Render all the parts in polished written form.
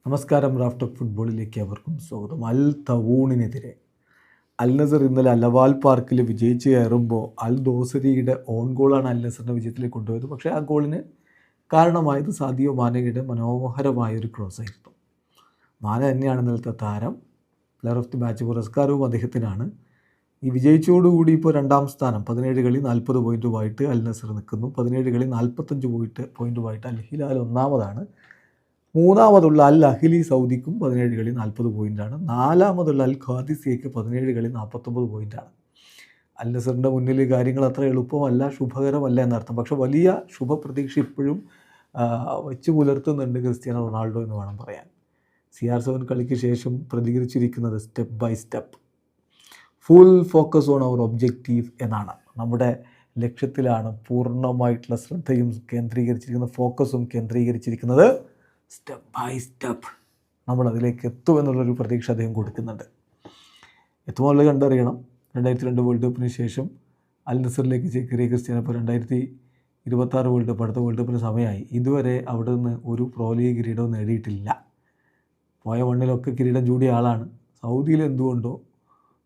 നമസ്കാരം. Raf talk ഫുട്ബോളിലേക്ക് അവർക്കും സ്വാഗതം. അൽ തവൂണിനെതിരെ അൽ നസർ ഇന്നലെ അലവാൽ പാർക്കിൽ വിജയിച്ച് കയറുമ്പോൾ അൽ ദോസരിയുടെ ഓൺ ഗോളാണ് അൽ നസറിനെ വിജയത്തിലേക്ക് കൊണ്ടുപോയത്. പക്ഷേ ആ ഗോളിന് കാരണമായത് സാദിയോ മാനയുടെ മനോഹരമായൊരു ക്രോസ് ആയിരുന്നു. മാന തന്നെയാണ് ഇന്നലത്തെ താരം. പ്ലെയർ ഓഫ് ദി മാച്ച് പുരസ്കാരവും അദ്ദേഹത്തിനാണ്. ഈ വിജയിച്ചോടുകൂടി ഇപ്പോൾ രണ്ടാം സ്ഥാനം 17 കളി 40 പോയിൻറ്റുമായിട്ട് അൽ നസർ നിൽക്കുന്നു. 17 കളി 45 പോയിൻറ്റുമായിട്ട് അൽ ഹിലാൽ ഒന്നാമതാണ്. മൂന്നാമതുള്ള അൽ അഹ്ലി സൗദിക്കും 17 കളി 40 പോയിൻ്റാണ്. നാലാമതുള്ള അൽ ഖാദിസിയയ്ക്ക് 17 കളി 49 പോയിൻ്റാണ്. അൽ നസറിൻ്റെ മുന്നിൽ കാര്യങ്ങൾ അത്ര എളുപ്പമല്ല, ശുഭകരമല്ല എന്നർത്ഥം. പക്ഷേ വലിയ ശുഭപ്രതീക്ഷ ഇപ്പോഴും വെച്ച് പുലർത്തുന്നുണ്ട് ക്രിസ്ത്യാനോ റൊണാൾഡോ എന്ന് വേണം പറയാൻ. CR7 കളിക്ക് ശേഷം പ്രതികരിച്ചിരിക്കുന്നത് step by step, full focus on our objective എന്നാണ്. നമ്മുടെ ലക്ഷ്യത്തിലാണ് പൂർണ്ണമായിട്ടുള്ള ശ്രദ്ധയും കേന്ദ്രീകരിച്ചിരിക്കുന്നത്, ഫോക്കസും കേന്ദ്രീകരിച്ചിരിക്കുന്നത്. സ്റ്റെപ്പ് ബൈ സ്റ്റെപ്പ് നമ്മളതിലേക്ക് എത്തുമെന്നുള്ളൊരു പ്രതീക്ഷ അദ്ദേഹം കൊടുക്കുന്നുണ്ട്. എത്തുമെന്നുള്ളത് കണ്ടറിയണം. 2002 വേൾഡ് കപ്പിന് ശേഷം അൽ നസറിലേക്ക് ചേക്കേറിയ ക്രിസ്ത്യാനോ ഇപ്പോൾ 2026 വേൾഡ് കപ്പ്, അടുത്ത വേൾഡ് കപ്പിന് സമയമായി. ഇതുവരെ അവിടെ നിന്ന് ഒരു പ്രോ ലീഗ് കിരീടവും നേടിയിട്ടില്ല. പോയ മണ്ണിലൊക്കെ കിരീടം ചൂടിയ ആളാണ്. സൗദിയിൽ എന്തുകൊണ്ടോ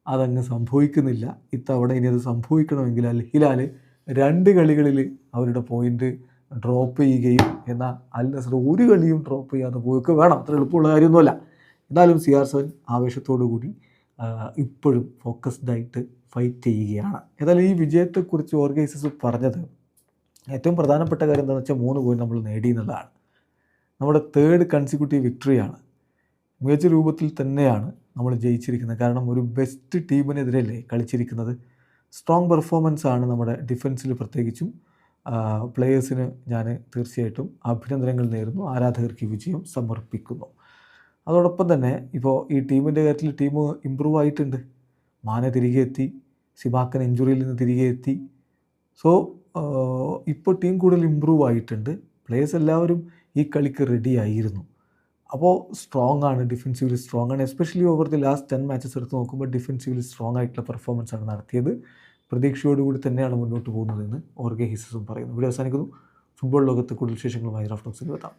അതങ്ങ് സംഭവിക്കുന്നില്ല. ഇത്തവണ ഇനി അത് സംഭവിക്കണമെങ്കിൽ അൽ ഹിലാൽ 2 കളികളിൽ അവരുടെ പോയിൻ്റ് ഡ്രോപ്പ് ചെയ്യുകയും എന്നാൽ അൽ നസർ ഒരു കളിയും ഡ്രോപ്പ് ചെയ്യാതെ പോവുകയൊക്കെ വേണം. അത്ര എളുപ്പമുള്ള കാര്യമൊന്നുമല്ല. എന്നാലും CR7 ആവേശത്തോടു കൂടി ഇപ്പോഴും ഫോക്കസ്ഡായിട്ട് ഫൈറ്റ് ചെയ്യുകയാണ്. ഏതായാലും ഈ വിജയത്തെക്കുറിച്ച് ഓർഗെ ജീസസ് പറഞ്ഞത് ഏറ്റവും പ്രധാനപ്പെട്ട കാര്യം എന്താണെന്ന് വെച്ചാൽ 3 പോയിൻ്റ് നമ്മൾ നേടി എന്നുള്ളതാണ്. നമ്മുടെ 3rd കൺസിക്യൂട്ടീവ് വിക്ടറിയാണ്. മികച്ച രൂപത്തിൽ തന്നെയാണ് നമ്മൾ ജയിച്ചിരിക്കുന്നത്. കാരണം ഒരു ബെസ്റ്റ് ടീമിനെതിരല്ലേ കളിച്ചിരിക്കുന്നത്. സ്ട്രോങ് പെർഫോമൻസ് ആണ് നമ്മുടെ ഡിഫൻസിൽ. പ്രത്യേകിച്ചും പ്ലേയേഴ്സിന് ഞാൻ തീർച്ചയായിട്ടും അഭിനന്ദനങ്ങൾ നേരുന്നു. ആരാധകർക്ക് വിജയം സമർപ്പിക്കുന്നു. അതോടൊപ്പം തന്നെ ഇപ്പോൾ ഈ ടീമിൻ്റെ കാര്യത്തിൽ ടീം ഇമ്പ്രൂവ് ആയിട്ടുണ്ട്. മാനെ തിരികെ എത്തി, സിമാക്കൻ ഇഞ്ചുറിയിൽ നിന്ന് തിരികെ എത്തി. സോ ഇപ്പോൾ ടീം കൂടുതൽ ഇമ്പ്രൂവ് ആയിട്ടുണ്ട്. പ്ലേയേഴ്സ് എല്ലാവരും ഈ കളിക്ക് റെഡി ആയിരുന്നു. അപ്പോൾ സ്ട്രോങ് ആണ്, ഡിഫെൻസീവ്ലി സ്ട്രോങ് ആണ്. Especially over the last 10 matches എടുത്ത് നോക്കുമ്പോൾ ഡിഫെൻസീവ്ലി സ്ട്രോങ് ആയിട്ടുള്ള പെർഫോമൻസ് ആണ് നടത്തിയത്. പ്രതീക്ഷയോടുകൂടി തന്നെയാണ് മുന്നോട്ട് പോകുന്നതെന്ന് ഓർഗെ ജീസസും പറയുന്നു. ഇവിടെ അവസാനിക്കുന്നു. ഫുട്ബോൾ ലോകത്ത് കൂടുതൽ വിശേഷങ്ങളുമായി റാഫ് ടോക്സിൽ എത്താം.